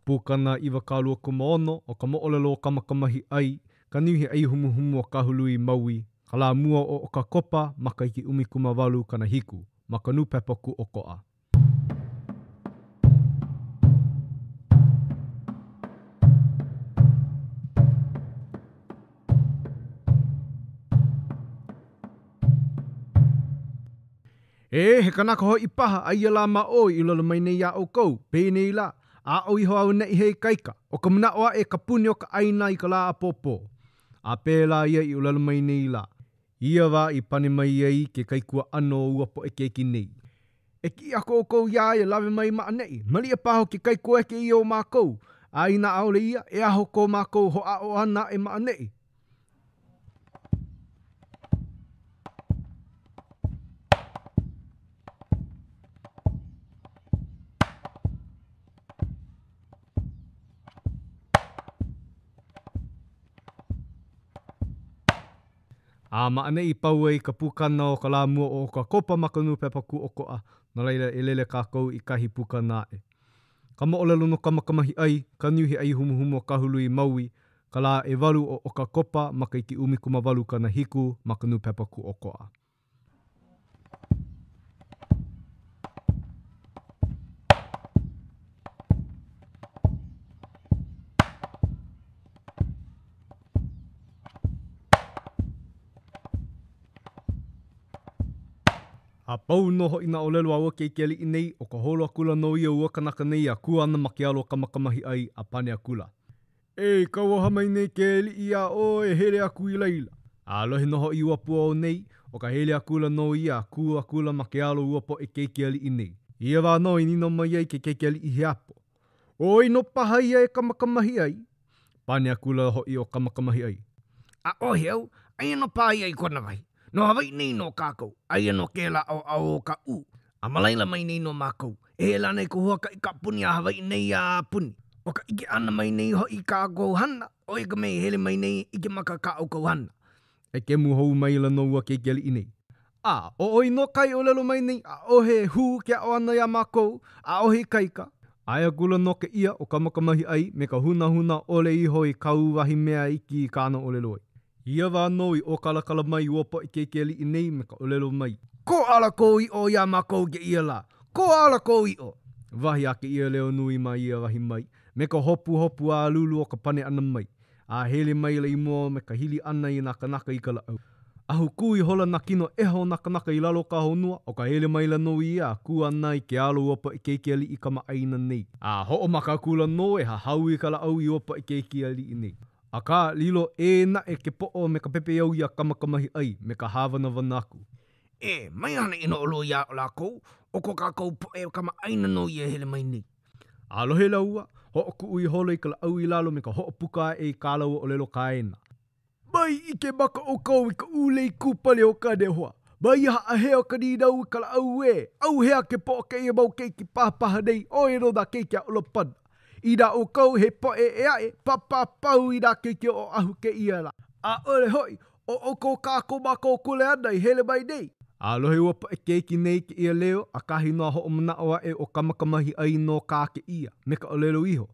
Pūkana iwa kālua kumaono o ka mo'olelo kamakamahi ai, ka niuhi ai humuhumu o ka hului maui, ka la mua o ka kopa, maka iki umi kumawalu kana hiku, maka nupepa ku oko'a. He kanaka hoi paha, aia la ma'o I ulala mai nei a o kou, pēnei la. A o iho au nei hei kaika, o ka muna oa ka puni o ka aina I ka la apopo. A pēla ia I ulala mai nei la. Ia wa I pane mai ai ke kaikua ano uapo e keiki nei. E ki ako o kou ia e lawe mai maa nei, malia paho ke kaikua eke I o mākou. A ina aole ia, e aho ko mākou ho a o ana e maa nei. A maane I pau ai ka pūkana o ka la mua o ka kopa makanu pepa ku oko'a, no leila e lele kākou I kahi pūkana e. Ka mo'olelo no kamakamahi ai, ka niuhi ai humuhumu o ka hului maui, ka la e walu o ka kopa maka iki umi kumawalu kana hiku makanu pepa ku oko'a. A pau noho I na olelo a ua keikeli I nei o ka holo akula no ia ua kanaka nei a kua ana makialo kamakamahi ai a pane akula. E kawaha mai nei ke li ia o e hele aku I leila. A lohe noho I uapua o nei o ka hele akula no ia a kua akula makialo uapo e keikeli I nei. Ia wā no I nino mai ai ke keikeli I hiapo. Oi no paha ia e kamakamahi ai. Pane akula hoi o kamakamahi ai. A ohe au, aia no paha ia I kona vai. No hawai nei no kākou, aia no ke la o ka u. A malaila mai nei no mākou, e he lana I ko huaka I ka puni a hawai nei a puni. O ka ike ana mai nei ho I ka kou hana, o e ka mei hele mai nei ike maka ka o kou hana. E ke muhou mai la no ua keikeli I nei. A, o oi no kai o lelo mai nei, a ohe hu ke o ana ia mākou, a ohe kaika. Aia kula no ke ia o kamakamahi ai, me ka huna ole iho I kau wahi mea iki I kāna o lelo ai. Ia wā no I o kalakala mai uopo I keikeli I nei me ka olelo mai. Ko ala ko I o ia mākou ke ia la. Ko ala ko I o. Wahi a ke ia leo nui mai ia wahi mai. Me ka hopu a lulu o ka pane ana mai. A hele mai la I mua me ka hili ana I nakanaka I ka lau. Ahu kui hola na kino eho nakanaka I lalo ka honua o ka hele mai la no ia a ku ana I ke alo uopo I keikeli I ka maaina nei. A ho'o maka kula no e ha hau I ka lau I uopo I keikeli I nei. A ka lilo e na e ke po'o me ka pepe au ia kamakamahi ai me ka hawana wanaku. E, mai ana ino olo ia o lako, o ko kākou po e kama aina no ia hele mai nei. Alohe laua, ho'o ku ui holo I ka lau I lalo me ka ho'o puka e ka lau o lelo kaena. Mai ike maka o kou I ka ule I kupale o ka dehoa. Mai ha a heo ka ni nau I ka lau e. Au hea ke po'o ke ia mau keiki papaha nei, o e no da keiki a ulapana. Ida o kou he po e ae, papapau I da keiki o ahu ke ia la. A ole hoi, o kou kākou mako kule ana I hele mai nei. A lohe uapa e keiki nei ke ia leo, a kahi noa ho o mana oa e o kamakamahi ai no kā ke ia, me ka olelo iho.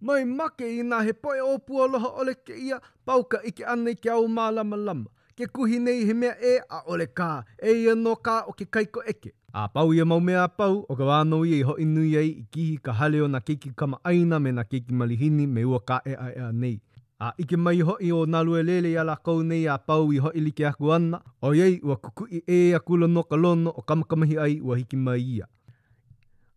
Mai make I nā he poe o pua loha ole ke ia, pauka ike ana I ke au mā lama lama. Ke kuhi nei he mea e a ole kā, e ia no kā o ke kaiko eke. A pau ia mau mea pau, o ka wāno ia I hoi nui ai I kihi ka hale o na keiki kama aina me na keiki malihini me ua ka ea nei. A ike mai hoi o nalue lele ia la kou nei a pau I hoi like aku ana, o iei ua kukui e akula no ka lono o kamakamahi ai ua hiki mai ia.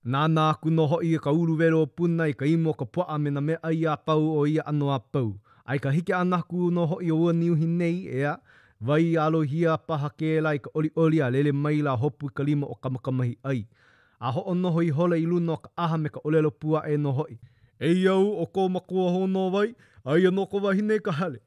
Nāna aku no hoi ka uru vero o puna I ka imo ka poa me na mea ai a pau o ia ano a pau. Ai ka hiki anaku no hoi o ua niuhi nei ea, vai alo hia paha ke la I ka oli a lele mai la hopu I ka lima o kamakamahi ai. A ho'o noho I hola I luna o ka aha me ka olelo pua e no hoi. Ei au o ko makua hono vai, aia no ko wahine ka hale.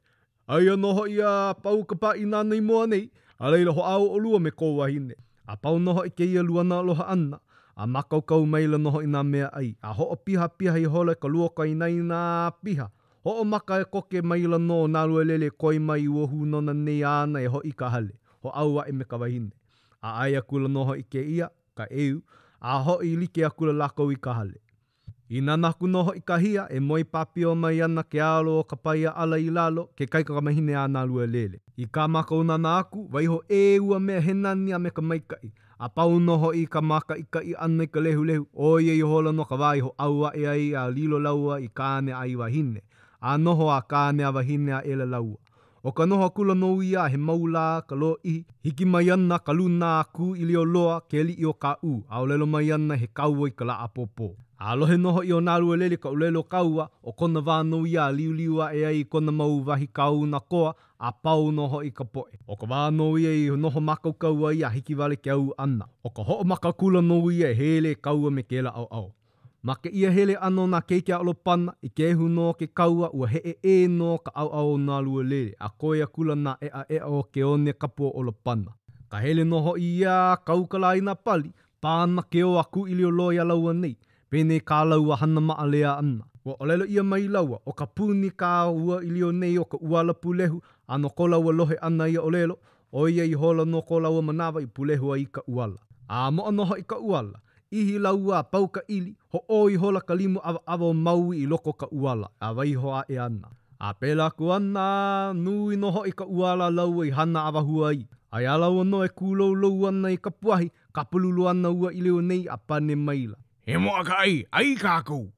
Aia no hoi a pau ka pa I nāna I moa nei, a leila ho au o lua me ko wahine. A pau no hoi ke ia luana aloha ana, a makaukau maila no hoi nā mea ai. A ho'o piha I hola ka lua ka inai nā piha. Ho'o maka e koke maila no nā lue lele koi mai ua hunona nei ana e hoi ka hale. Ho au e me ka wahine. A aia kula no hoi ke ia, ka eu, a hoi like a kula lako I ka hale. I nanaku noho I kahia e moi papio mai ana ke alo o ka paia ala I lalo ke kaikamahine ana lua lele. I ka maka nana aku, waiho e ua mea henani a me ka maikai. A pau noho I ka maka ika I ana I ka lehu lehu. O ia I hola no ka waiho aua e ai a lilo laua I kāne ai wahine. A noho a kāne a wahine a ele laua. O ka noho kula no ia he maula ka lo I hiki mai ana ka luna aku I lio loa ke li I o ka u. A olelo mai ana he kaua I ka la apopo. A lohe noho I o nalua lele ka ulelo kaua o kona wānau ia liuliua e ai kona mau wahi kau na koa a pau noho I ka poe. O ka wānau ia I noho makau kaua ia hiki wale ke au ana. O ka ho'o maka kula no ia e hele kaua me ke la au au. Ma ke ia hele ano na keike a olopana I ke ehu no ke kaua ua he e no ka au au nalua lele. A koe a kula na ea o ke one kapua olopana. Ka hele noho ia kaukala I na pali, pāna ke o aku I lio loa ia laua nei. Pene ka laua hana maa lea ana. Wa olelo ia mai laua, o ka puni ka ua I lio nei o ka uala pulehu, ano ko laua lohe ana ia olelo, o ia I hola no ko laua manawa I pulehu ai ka uala. A moa noho I ka uala, ihi laua pau ka ili, ho o I hola ka limu ava maui I loko ka uala, a waiho a e ana. A pela ku ana, nui noho I ka uala laua I hana ava huai. Ai alaua no e kūlou lou ana I ka puahi, ka pululu ana ua I leo nei a pane maila. He moa ka ai kākou.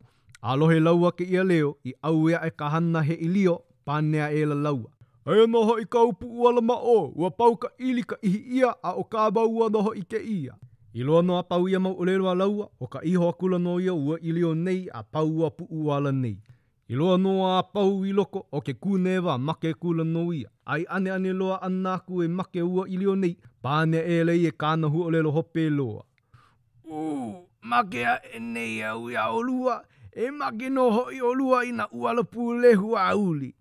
Alohe laua ke ia leo, I au ea e ka hana he ilio, pānea e la laua. Ai noho I ka upu uala ma o, ua pau ka ili ka ihi ia, a o ka baua noho I ke ia. I loa no a pau ia mau olelo a laua, o ka iho a kula no ia ua ilio nei, a pau ua pu uala nei. I loa no a pau I loko, o ke kūnewa make kula no ia. Ai ane loa anaku e make ua ilio nei, pānea e lei e kāna hu olelo hope loa. Makea e nei au ia olua, e make no hoi olua I na uala pulehu a uli.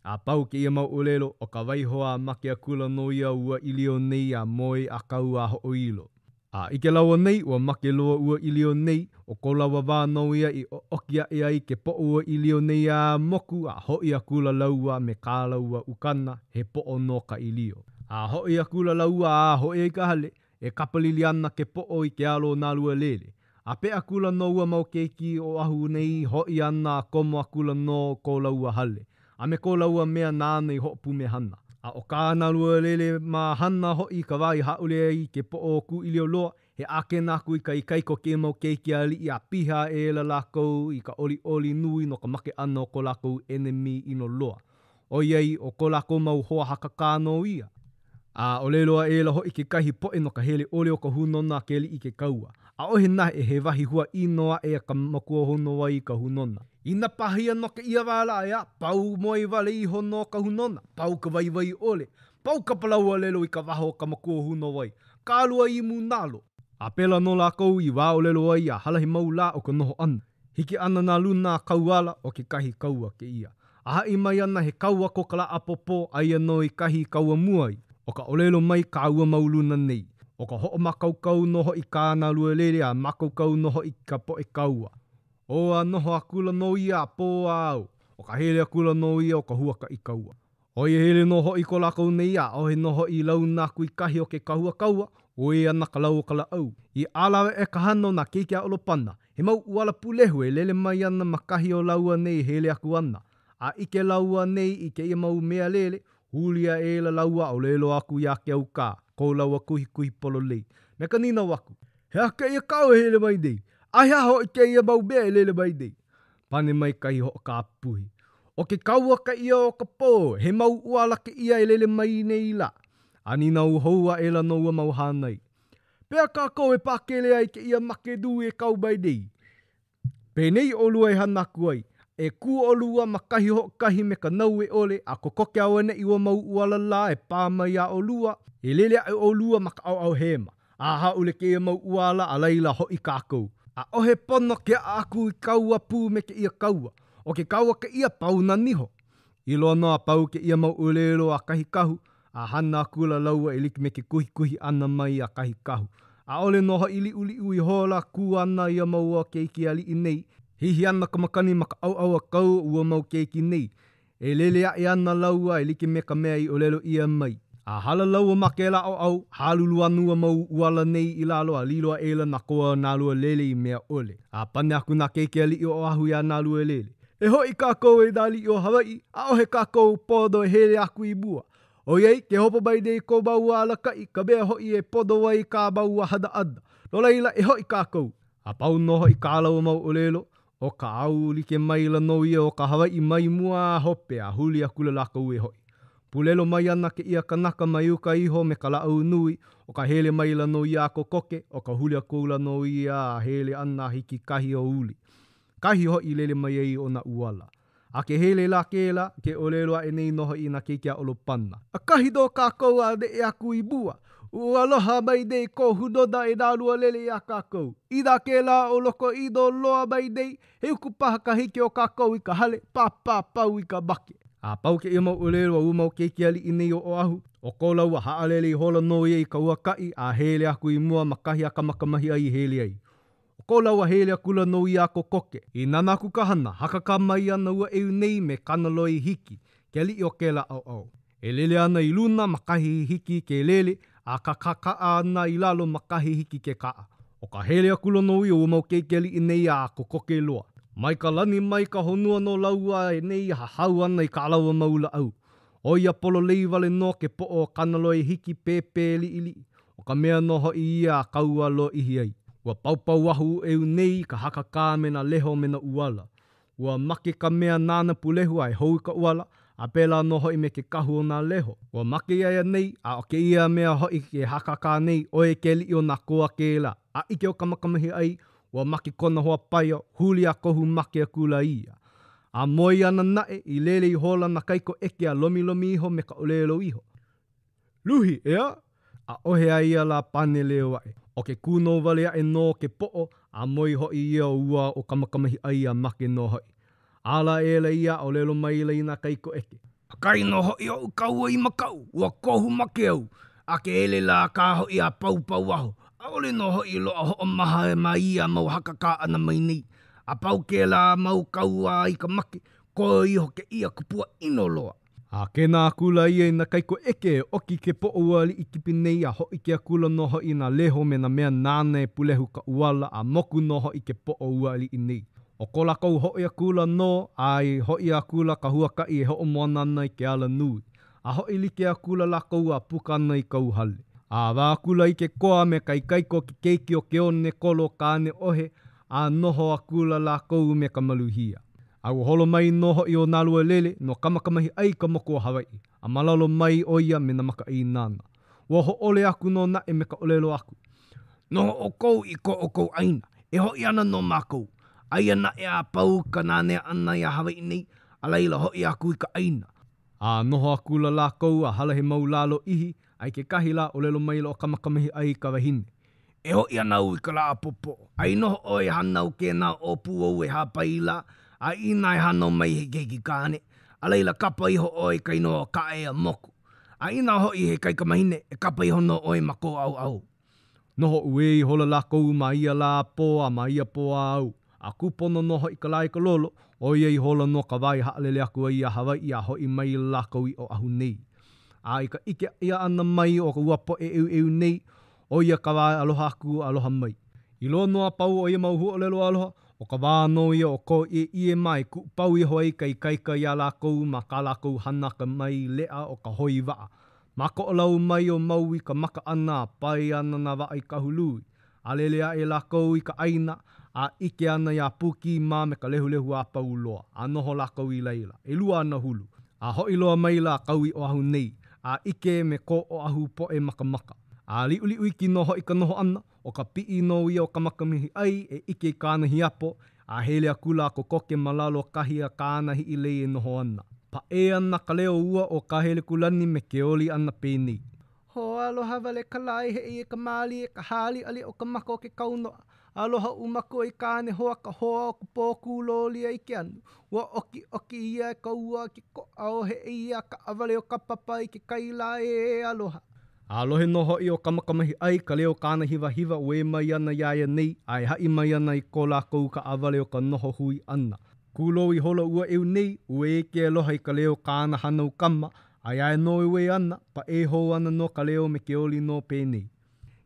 A pau ke ia mau olelo o ka waiho a makea kula no ia ua ilio nei a moi a kau a ho ilo. A ike laua nei ua make loa ua ilio nei o ko laua wānau ia I okia e ai ke po ua ilio nei a moku a hoi a kula laua me kā laua ukana he po o no ka ilio. A hoi a kula laua a hoi ai ka hale e kapalili ana ke po o I ke alo nalua lele. A pe a kula no ua mau keiki o ahu nei hoi ana komo a kula no ko laua hale. A me ko laua mea nāna I hopu me hana. A o ka nalua lele ma hana hoi ka wai haule ai ke po o ku ilio loa, he ake naku I kaiko ke mau keiki a li I a piha e la lakou I ka oli nui no ka make ana o ko lakou enemy ino loa. O iei o ko lakou mau hoa haka kāno ia. A o leloa e la hoi ke kahi poe no ka hele ole o ka hunona ke li I ke kaua. A ohe nahe e he wahi hua inoa e ka makua hono wai ka hunona. Ina pahia no ke ia wala ea, pau moi wale I hono ka hunona, pau ka wai ole, pau ka palaua lelo I ka waho ka makua hono wai, ka alua I munalo. A pela no la kou I wā o lelo ai a halahi maula o ka noho ana. Hiki ana na luna kauala o ke kahi kaua ke ia. A hai mai ana he kaua ko kala apopo ai no I kahi kaua muai. O ka olelo mai ka ua mauluna nei. O ka ho'o makaukau noho I kāna lua lele a makaukau noho I ka poe kaua. O a noho a kula no ia a pō au. O ka hele a kula no ia o ka huaka I kaua. O ia hele noho I ko lako nei a o he noho I launa kui kahi o ke kahua kaua. O ia ana ka lau o ka la au. I alawe e ka hano na keike a olopana. He mau uala pulehu e lele mai ana makahi o laua nei hele aku ana. A ike laua nei I ke ia mau mea lele. Hulia e la laua o lelo aku ia ke au kā. Ko laua kuhi polo lei. Me ka nina waku. He ake ia kau e hele mai dei. Ai haho I ke ia mau mea e lele mai dei. Pane mai kai ho ka puhi. O ke kaua ka ia o ka pō. He mau uala ke ia e lele mai nei la. Anina u houa e la noua mau hanai. Pea ka kou e pakele ai ke ia make du e kau mai dei. Penei olua e hanaku ai. E ku olua makahi ho kahi me ka nau e ole a kokoke au ene iwa mau uala la e pāmai a olua. E lele a olua maka au hema. A haule ke ia mau uala a leila ho I kākou. A ohe pono ke aku I kaua pū me ke ia kaua. O ke kaua ke ia pau na niho. I loa noa pau ke ia mau ulelo a kahi kahu. A hana kula laua e liki me ke kuhi ana mai a kahi kahu. A ole noho I uli I hola ku ana ia mau a keiki a li I nei. Hihi ana ka makani maka au a kau ua mau keiki nei. E lele a e ana laua e like me ka mea I olelo ia mai. A hala lau make la au halulu anu mau uala nei I lalo a liloa ela na koa na lua lele I mea ole. A pane aku na keike ali o ahu ia na lua lele. E hoi kākou e dali o Hawaii, a ohe kākou podo e hele aku I bua. O iei, ke hopo bai dei ko bau ala kai, ka bea hoi e podo wai ka bau a hada ada. No leila e hoi kākou. A pau no hoi ka lau mau olelo, o ka au like mai la no ia o ka Hawaii mai mua hope a huli a kula lakou e hoi. Pulelo mai ana ke ia kanaka mai uka iho me ka lau nui, o ka hele mai la no ia ko koke, o ka huli a kula no ia a hele ana hiki kahi o uli. Kahi hoi lele mai ei o na uala. A ke hele la ke la, ke olelo a e nei noho I na ke kia olo pana. A kahi do kākou a de e aku I bua. Ua aloha mai dei ko hunoda e nālua lele I a kākou. Ida ke la o loko I do loa mai dei, he uku paha ka hiki o kākou I ka hale, pau I ka make. A pau ke ia mau olelo a umau ke kia li I nei o ahu. O koulau a haalele I hola no ia I ka ua kai, a hele aku I mua makahi a kamakamahi ai hele ai. Ko laua hele a kula no ia ko koke. I nana ku kahana, haka ka mai ana ua eu nei me kanaloi hiki, ke li o ke la au. E lele ana I luna makahi hiki ke lele, a ka ana I lalo makahi hiki ke kaa. O ka hele a kula no ia ua mau keikeli I nei a ko koke loa. Mai ka lani mai ka honua no laua e nei ha hau ana I ka laua maula au. O ia polo leivale no ke po o kanaloi hiki pepe ili. O ka mea noho I ia a kaua lo ihi ai. Ua paupau ahu eu nei ka haka kā me na leho me na uala. Ua make ka mea nāna pulehu ai hou ka uala, a pēlā no hoi me ke kahu o nā leho. Ua make ia nei, a o ke ia mea hoi ke haka kā nei, oe ke li o nā koa ke la. A ike o kamakamahi ai, ua make kona hoa paia, huli a kohu make a kula ia. A moi ana nae, I lele I hola na kaiko eke a lomi iho me ka olelo iho. Luhi, ea? A ohe a ia la pane leo ai. O ke kuno wale a e no ke po'o, a moi hoi ia ua o kamakamahi ai a make no hoi. Ala e la ia o lelo mai la ina kaiko eke. A kai no hoi o kaua I makau, ua kohu make au. A ke ele la ka hoi a pau aho. A ole no hoi lo a ho maha e mai ia mau haka ka ana mai nei. A pau ke la mau kaua I ka make, ko iho ke ia kupua ino loa. A ke nā kula ia I na kaiko eke oki ke po ua li I kipi nei a hoi ke a kula no hoi na leho me na mea nāne pulehu ka uala a moku no hoi ke po ua li I nei. O ko lakou hoi a kula no ai hoi a kula ka huakai e ho moana nei ke ala nui. A hoi li ke a kula lakou a puka nei kau hale. A wā kula I ke koa me kai kaiko ki keiki o ke one kolo kāne ohe a noho a kula lakou me ka maluhia. Au holo mai noho I o nalua lele no kamakamahi ai ka moko o Hawaii. A malalo mai o ia me na maka I nana. Ua ho ole aku no na e me ka olelo aku. Noho o kou I ko o kou aina. E hoi ana no mākou. Ai ana e a pau ka nānea ana I a Hawaii nei. A leila hoi aku I ka aina. A noho aku la lākou a halahe mau lalo ihi. Ai ke kahi la olelo mai lo kamakamahi ai ka wahine. E hoi ana u I ka la popo. Ai noho oi hanau ke nā opu au e hapai la. A ina e hanau mai he keiki kāne. A leila kapa iho oi kai no ka e a moku. A ina hoi he kai ka mahine e kapa iho no oi mako au. Noho ue I hola lakou ma ia la poa ma ia poa au. A kupono noho I ka lai ka lolo. O ia I hola no ka vai haalele aku ai a Hawaii a hoi mai lakou I o ahu nei. A I ka ike ia ana mai o ka uapo e eu nei. O ia ka vai aloha aku aloha mai. I loa noa pau o ia mauhu o lelo aloha. O ka wāno ia o ko ie mai ku pau I hoi kai kaika ia lākou ma ka lākou hanaka mai lea o ka hoi waa. Ma ko lau mai o mau I ka maka ana pai ana na waa I ka hului. A lelea e lākou I ka aina a ike ana ia puki ma me ka lehu a pau loa. A noho lākou I leila. E lua ana hulu. A hoi loa mai la kaui o ahu nei. A ike me ko o ahu po e maka. A liu ki noho I ka noho ana. O ka pii no ia o ka makamihi ai e ike kāna hiapo a hele a kula ko koke malalo kahi a kāna hi I lei e noho ana. Pa e ana ka leo ua o ka hele kulani me ke oli ana pēnei. Ho aloha wale ka lai he e ka mali e ka hali ali o ka maka o ke kaunoa. Aloha umako I kāne hoa ka hoa o ku pōku loli ai ke anu. Ua oki ia e ka ua ki ko ao he ia ka awale o ka papa I ke kaila e aloha. Alohe noho I o kamakamahi ai ka leo kāna hiwa ue mai ana iaia nei ai hai mai ana I ko lākou ka awale o ka noho hui ana. Kulo I hola ua eu nei ue ke aloha I ka leo kāna hanau kama Ai ai no we ana, pa e ho ana no ka leo me ke oli no pēnei.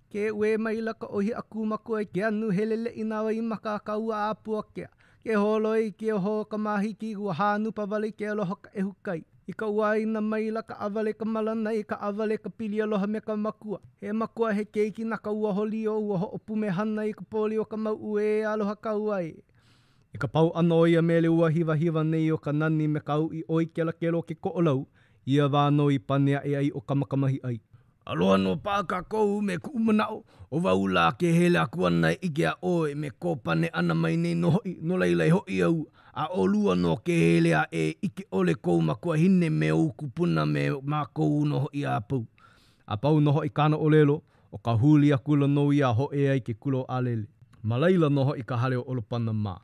Ke ue mai laka ohi aku mako e ke anu helele ina wa imaka ka ua apua kea. Ke holoi ke ho ka mahiki ua hānu pa wale ke aloha ka ehukai. I ka ua ina mai laka awale ka malana i ka awale ka pili aloha me ka makua. He makua he keiki na ka ua holi o ua ho opu me hana i ka poli o ka mau ue aloha ka ua e. I ka pau ana o ia mele ua hiwa hiwa nei o ka nani me ka au i oi kela kelo ke ko'olau. Ia wāno i panea e ai o kamakamahi ai. Aloha no pāka kou me kuumanao o waula ke hele aku ana e ike a oe me ko pane ana mai nei no hoi no leilai hoi au. A o lua no ke hele a e ike ole kou makua hine me o kupuna me ma kou no hoi a pau. A pau no hoi kāna o lelo o ka huli a kula no ia ho e ai ke kulo alele. Ma leila no hoi ka hale o olopana mā.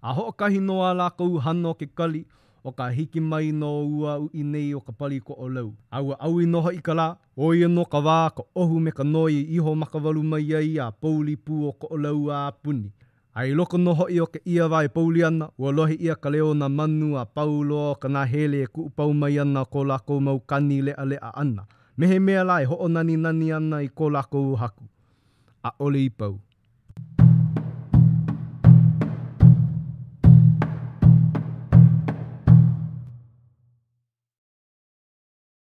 A ho kahi no a la kou hano ke kali o ka hiki mai no ua ui nei o ka pali ko o lau. Aua au i noho i ka la, o ia no ka wā ka ohu me ka noi iho makawalu mai ai a pauli pū o ko o lau a puni. Ai loko noho i o ke ia wai pauli ana, ua lohi ia ka leo na manu a paulo o ka nā hele e kuupau mai ana ko lako mau kani lea lea ana. Mehe mea lai ho o nani nani ana i ko lako haku. A ole i pau.